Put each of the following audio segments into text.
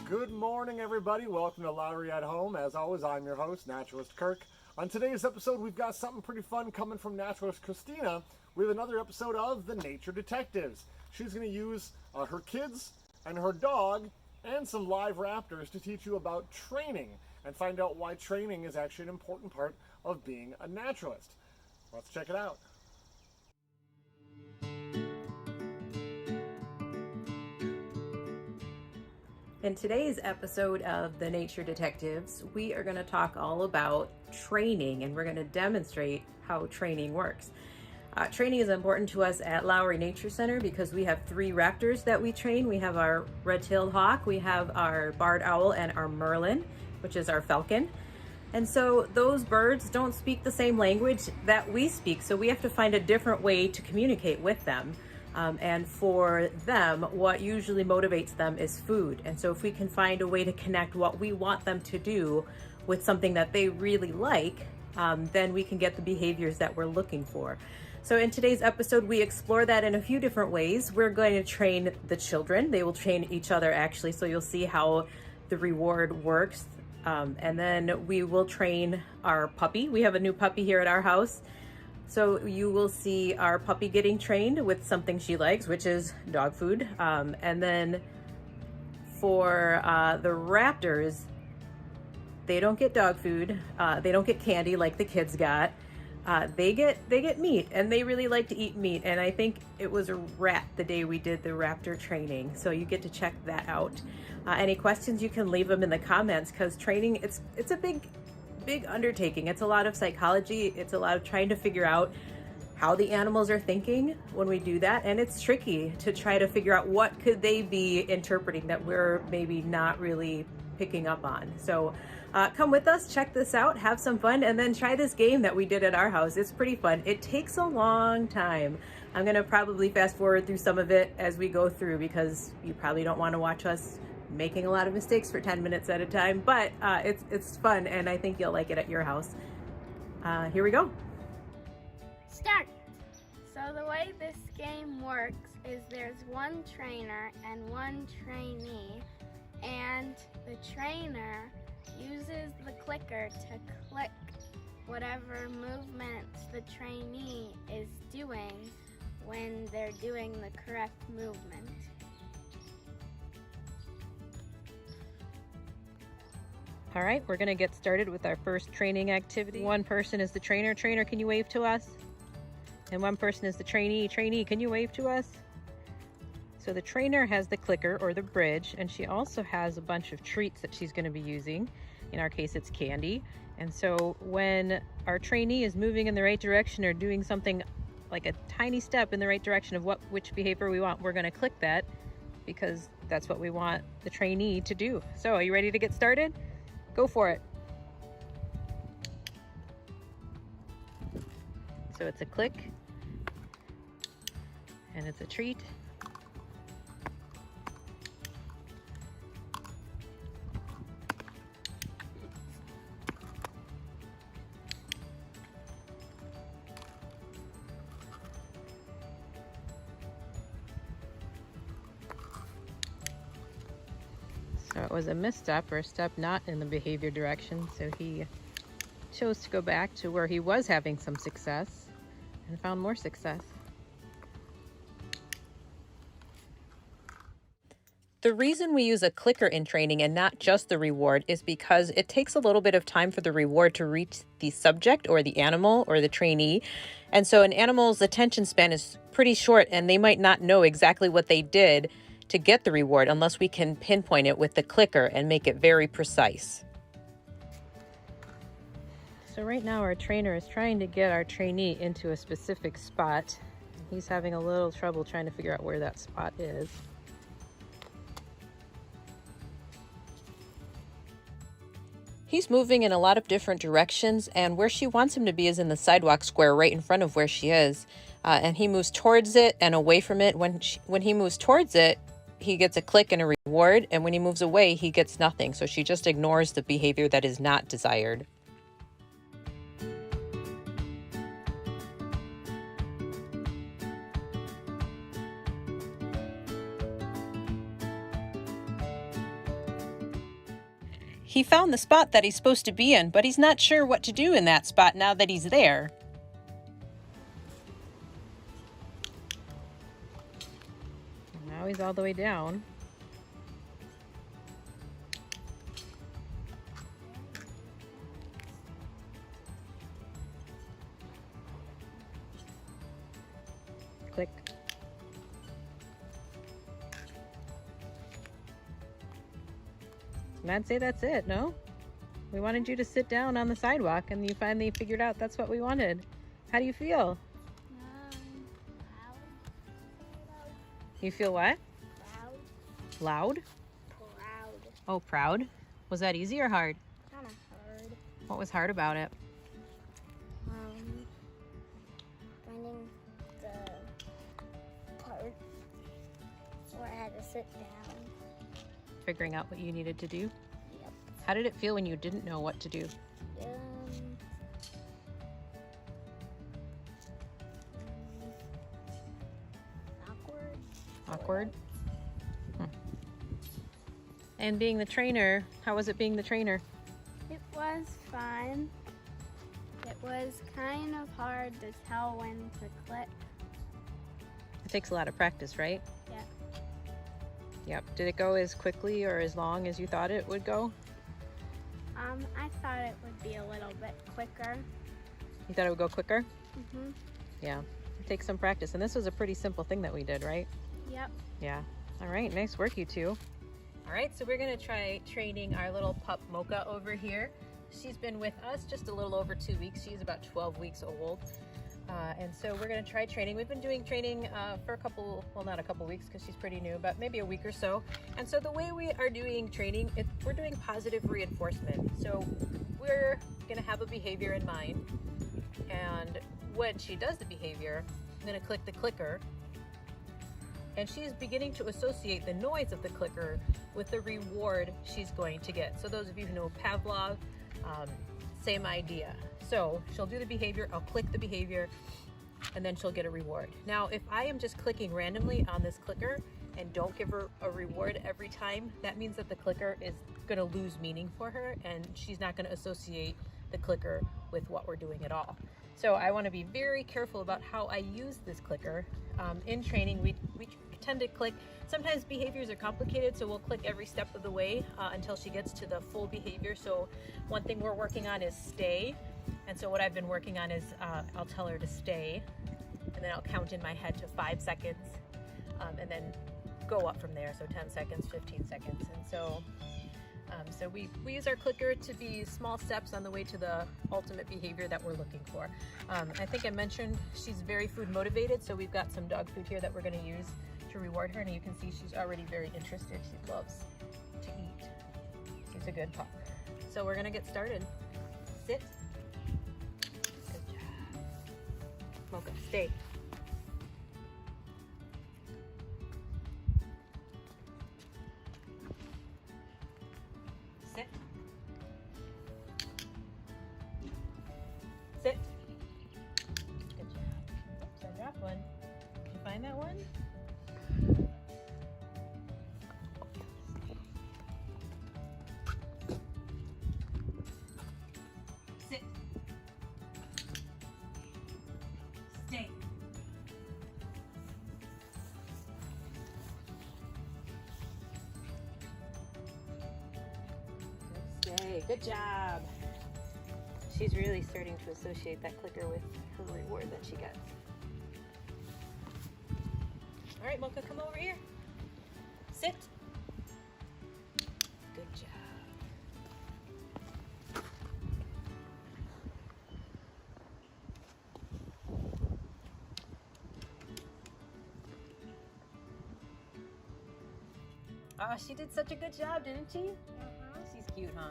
Good morning, everybody. Welcome to Lowry at Home. As always, I'm your host, Naturalist Kirk. On today's episode, we've got something pretty fun coming from Naturalist Christina with another episode of The Nature Detectives. She's going to use her kids and her dog and some live raptors to teach you about training and find out why training is actually an important part of being a naturalist. Let's check it out. In today's episode of The Nature Detectives, we are going to talk all about training, and we're going to demonstrate how training works. Training is important to us at Lowry Nature Center because we have 3 raptors that we train. We have our red-tailed hawk, we have our barred owl, and our merlin, which is our falcon. And so those birds don't speak the same language that we speak, so we have to find a different way to communicate with them. And for them, what usually motivates them is food. And so if we can find a way to connect what we want them to do with something that they really like, then we can get the behaviors that we're looking for. So in today's episode, we explore that in a few different ways. We're going to train the children. They will train each other, actually, so you'll see how the reward works. And then we will train our puppy. We have a new puppy here at our house. So you will see our puppy getting trained with something she likes, which is dog food. And then for the raptors, they don't get dog food. They don't get candy like the kids got. They get meat, and they really like to eat meat. And I think it was a rat the day we did the raptor training. So you get to check that out. Any questions, you can leave them in the comments, because training, it's a big undertaking. It's a lot of psychology. It's a lot of trying to figure out how the animals are thinking when we do that. And it's tricky to try to figure out what could they be interpreting that we're maybe not really picking up on. So come with us, check this out, have some fun, and then try this game that we did at our house. It's pretty fun. It takes a long time. I'm gonna probably fast forward through some of it as we go through, because you probably don't want to watch us making a lot of mistakes for 10 minutes at a time, but it's fun, and I think you'll like it at your house. Here we go. Start! So the way this game works is there's one trainer and one trainee, and the trainer uses the clicker to click whatever movements the trainee is doing when they're doing the correct movement. All right, we're gonna get started with our first training activity. One person is the trainer. Trainer, can you wave to us? And one person is the trainee. Trainee, can you wave to us? So the trainer has the clicker or the bridge, and she also has a bunch of treats that she's gonna be using. In our case, it's candy. And so when our trainee is moving in the right direction or doing something like a tiny step in the right direction of which behavior we want, we're gonna click that, because that's what we want the trainee to do. So are you ready to get started? Go for it. So it's a click, and it's a treat. So it was a misstep, or a step not in the behavior direction, so he chose to go back to where he was having some success and found more success. The reason we use a clicker in training and not just the reward is because it takes a little bit of time for the reward to reach the subject or the animal or the trainee. And so an animal's attention span is pretty short, and they might not know exactly what they did to get the reward unless we can pinpoint it with the clicker and make it very precise. So right now our trainer is trying to get our trainee into a specific spot. He's having a little trouble trying to figure out where that spot is. He's moving in a lot of different directions, and where she wants him to be is in the sidewalk square right in front of where she is. And he moves towards it and away from it. When he moves towards it, he gets a click and a reward, and when he moves away, he gets nothing. So she just ignores the behavior that is not desired. He found the spot that he's supposed to be in, but he's not sure what to do in that spot now that he's there. And now he's all the way down. Click. And I'd say that's it, no? We wanted you to sit down on the sidewalk and you finally figured out that's what we wanted. How do you feel? Loud. You feel what? Loud. Loud? Proud. Oh, proud. Was that easy or hard? Kind of hard. What was hard about it? Finding the part where I had to sit down. Figuring out what you needed to do? Yep. How did it feel when you didn't know what to do? Awkward. Awkward? And being the trainer, how was it being the trainer? It was fun. It was kind of hard to tell when to click. It takes a lot of practice, right? Yeah. Yep. Did it go as quickly or as long as you thought it would go? I thought it would be a little bit quicker. You thought it would go quicker? Mhm. Yeah. It takes some practice. And this was a pretty simple thing that we did, right? Yep. Yeah. All right. Nice work, you two. All right. So we're going to try training our little pup Mocha over here. She's been with us just a little over 2 weeks. She's about 12 weeks old. And so we're going to try training. We've been doing training for a couple, well, not a couple weeks because she's pretty new, but maybe a week or so. And so the way we are doing training, we're doing positive reinforcement. So we're going to have a behavior in mind. And when she does the behavior, I'm going to click the clicker. And she's beginning to associate the noise of the clicker with the reward she's going to get. So those of you who know Pavlov, same idea. So she'll do the behavior, I'll click the behavior, and then she'll get a reward. Now, if I am just clicking randomly on this clicker and don't give her a reward every time, that means that the clicker is gonna lose meaning for her and she's not gonna associate the clicker with what we're doing at all. So I wanna be very careful about how I use this clicker. In training, we tend to click, sometimes behaviors are complicated, so we'll click every step of the way until she gets to the full behavior. So one thing we're working on is stay. And so what I've been working on is I'll tell her to stay, and then I'll count in my head to 5 seconds, and then go up from there. So 10 seconds, 15 seconds. And so we use our clicker to be small steps on the way to the ultimate behavior that we're looking for. I think I mentioned she's very food motivated, so we've got some dog food here that we're going to use to reward her, and you can see she's already very interested. She loves to eat. She's a good pup. So we're going to get started. Sit. Good job. Mocha, stay. Sit. Sit. Good job. Oops, I dropped one. Did you find that one? Sit. Stay. Good stay. Good job. She's really starting to associate that clicker with her reward that she gets. All right, Mocha, come over here. Sit. Good job. Oh, she did such a good job, didn't she? She's cute, huh?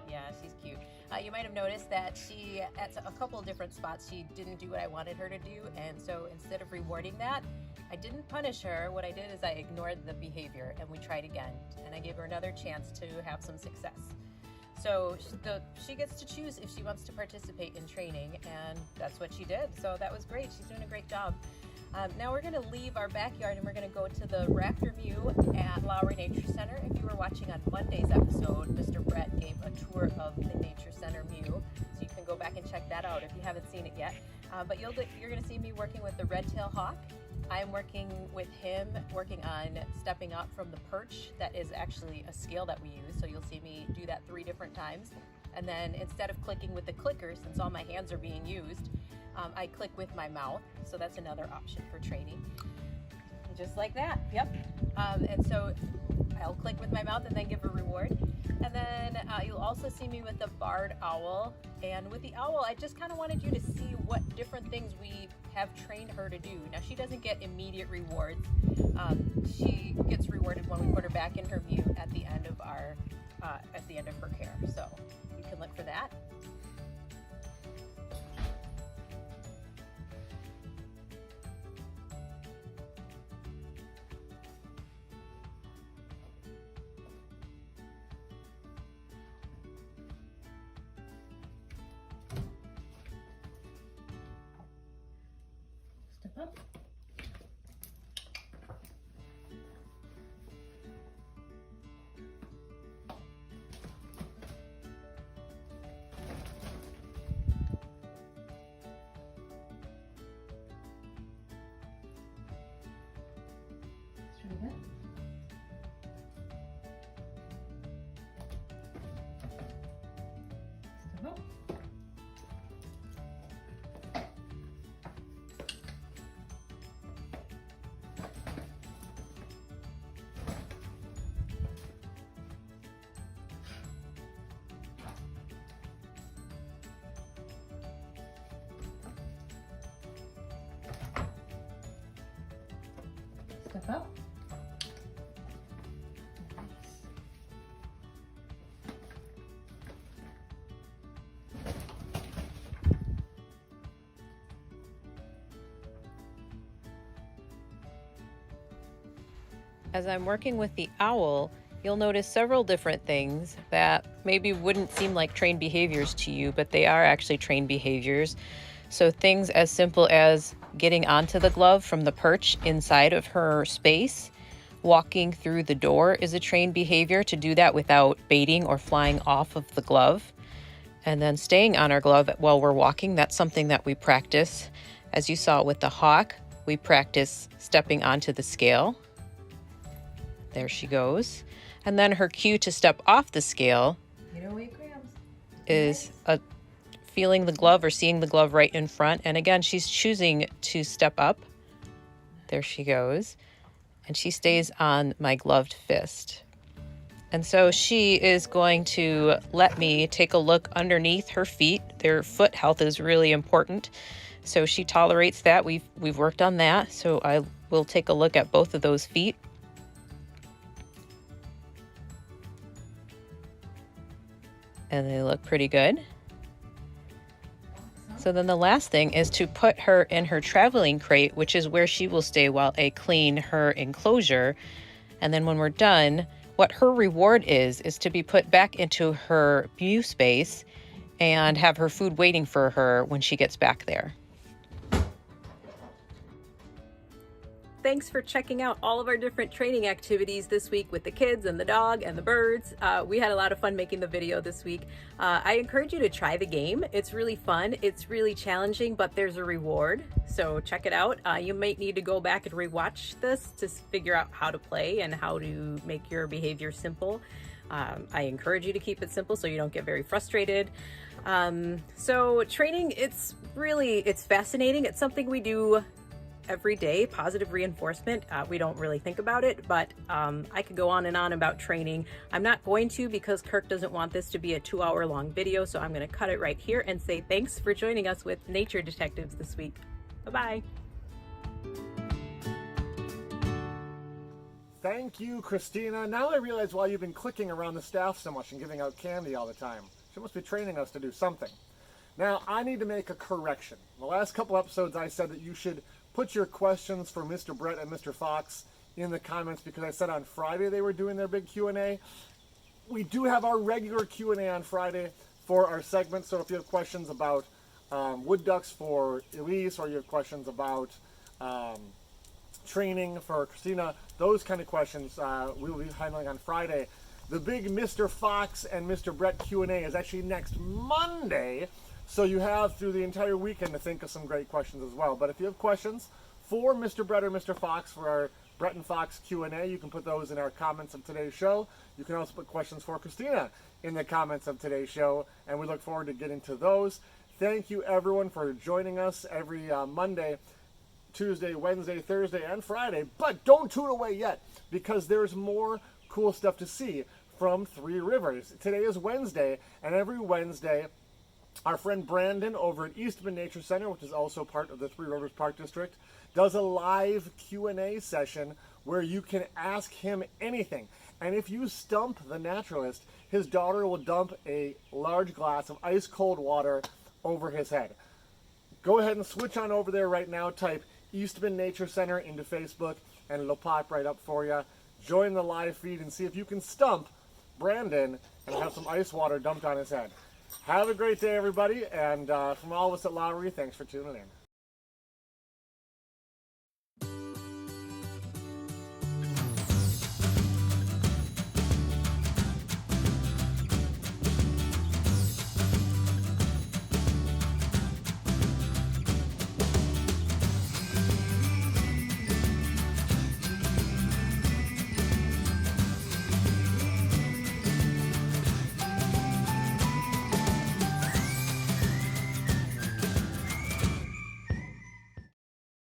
Yeah, she's cute. You might have noticed that she, at a couple of different spots, she didn't do what I wanted her to do, and so instead of rewarding that, I didn't punish her. What I did is I ignored the behavior, and we tried again, and I gave her another chance to have some success. So she gets to choose if she wants to participate in training, and that's what she did. So that was great. She's doing a great job. Now we're going to leave our backyard and we're going to go to the Rafter View at Lowry Nature Center. If you were watching on Monday's episode, Mr. Brett gave a tour of the Nature Center view, so you can go back and check that out if you haven't seen it yet. But you're going to see me working with the red-tailed hawk. I'm working with him, working on stepping up from the perch. That is actually a scale that we use, so you'll see me do that 3 different times. And then instead of clicking with the clicker, since all my hands are being used, I click with my mouth, so that's another option for training. Just like that, yep. And so I'll click with my mouth and then give a reward. And then you'll also see me with the barred owl. And with the owl, I just kind of wanted you to see what different things we have trained her to do. Now, she doesn't get immediate rewards. She gets rewarded when we put her back in her view at the end of her care. So you can look for that. Step up. Pretty good. Step up. Step up. As I'm working with the owl, you'll notice several different things that maybe wouldn't seem like trained behaviors to you, but they are actually trained behaviors. So things as simple as getting onto the glove from the perch inside of her space, walking through the door is a trained behavior to do that without baiting or flying off of the glove. And then staying on our glove while we're walking, that's something that we practice. As you saw with the hawk, we practice stepping onto the scale. There she goes. And then her cue to step off the scale is feeling the glove or seeing the glove right in front. And again, she's choosing to step up. There she goes. And she stays on my gloved fist. And so she is going to let me take a look underneath her feet. Their foot health is really important. So she tolerates that. We've worked on that. So I will take a look at both of those feet. And they look pretty good. So then the last thing is to put her in her traveling crate, which is where she will stay while I clean her enclosure. And then when we're done, what her reward is to be put back into her view space and have her food waiting for her when she gets back there. Thanks for checking out all of our different training activities this week with the kids and the dog and the birds. We had a lot of fun making the video this week. I encourage you to try the game. It's really fun. It's really challenging, but there's a reward. So check it out. You might need to go back and rewatch this to figure out how to play and how to make your behavior simple. I encourage you to keep it simple so you don't get very frustrated. So training, it's fascinating. It's something we do every day. Positive reinforcement, we don't really think about it, but I could go on and on about training. I'm not going to, because Kirk doesn't want this to be a 2-hour long video, so I'm going to cut it right here and say thanks for joining us with Nature Detectives this week. Bye-bye. Thank you, Christina. Now I realize why you've been clicking around the staff so much and giving out candy all the time. She must be training us to do something. Now, I need to make a correction. In the last couple episodes, I said that you should put your questions for Mr. Brett and Mr. Fox in the comments, because I said on Friday they were doing their big Q&A. We do have our regular Q&A on Friday for our segment, so if you have questions about wood ducks for Elise, or you have questions about training for Christina, those kind of questions we will be handling on Friday. The big Mr. Fox and Mr. Brett Q&A is actually next Monday, so you have through the entire weekend to think of some great questions as well. But if you have questions for Mr. Brett or Mr. Fox for our Brett and Fox Q&A, you can put those in our comments of today's show. You can also put questions for Christina in the comments of today's show, and we look forward to getting to those. Thank you everyone for joining us every Monday, Tuesday, Wednesday, Thursday, and Friday. But don't tune away yet, because there's more cool stuff to see from Three Rivers. Today is Wednesday, and every Wednesday, our friend Brandon over at Eastman Nature Center, which is also part of the Three Rivers Park District, does a live Q&A session where you can ask him anything. And if you stump the naturalist, his daughter will dump a large glass of ice cold water over his head. Go ahead and switch on over there right now. Type Eastman Nature Center into Facebook, and it'll pop right up for you. Join the live feed and see if you can stump Brandon and have some ice water dumped on his head. Have a great day, everybody, and from all of us at Lowry, thanks for tuning in.